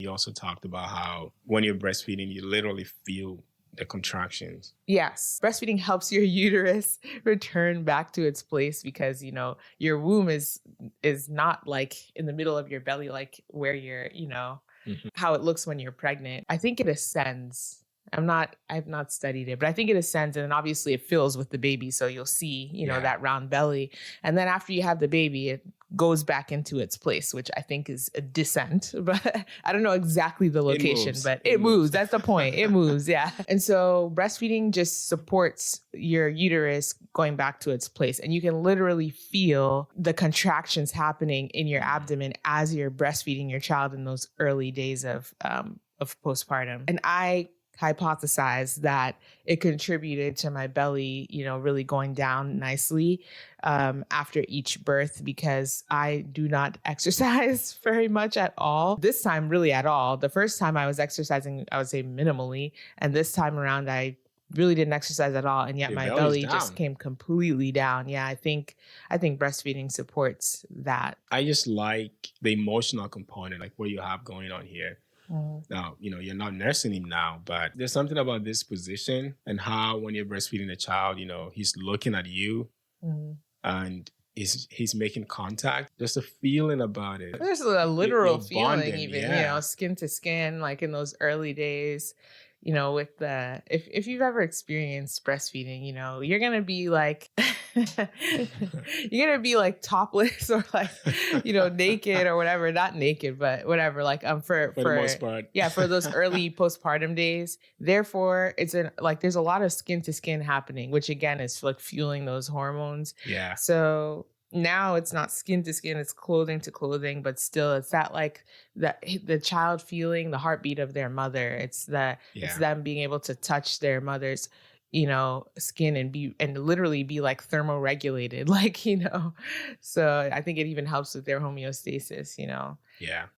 you also talked about how when you're breastfeeding, you literally feel the contractions. Yes. Breastfeeding helps your uterus return back to its place because, your womb is not like in the middle of your belly, like where you're, how it looks when you're pregnant. I think it ascends. I've not studied it, but I think it ascends, and then obviously it fills with the baby. So you'll see, that round belly. And then after you have the baby, it goes back into its place, which I think is a descent, but I don't know exactly the location, but it moves. That's the point. It moves. Yeah. And so breastfeeding just supports your uterus going back to its place. And you can literally feel the contractions happening in your abdomen as you're breastfeeding your child in those early days of postpartum. And I hypothesized that it contributed to my belly, really going down nicely after each birth because I do not exercise very much at all. This time, really at all. The first time I was exercising, I would say minimally. And this time around, I really didn't exercise at all. And yet my belly just came completely down. Yeah, I think breastfeeding supports that. I just like the emotional component, like what you have going on here. Now, you're not nursing him now, but there's something about this position and how when you're breastfeeding a child, he's looking at you and he's making contact. Just a feeling about it. There's a literal feeling bonding, even, skin to skin, like in those early days. With if you've ever experienced breastfeeding, you're going to be like, you're going to be like topless or like, naked or whatever, not naked, but whatever, like, for the most part. Yeah. For those early postpartum days. Therefore there's a lot of skin to skin happening, which again is like fueling those hormones. Yeah. So now it's not skin to skin, it's clothing to clothing, but still it's that like the child feeling the heartbeat of their mother. It's them being able to touch their mother's, skin and literally be like thermoregulated, like, so I think it even helps with their homeostasis, Yeah.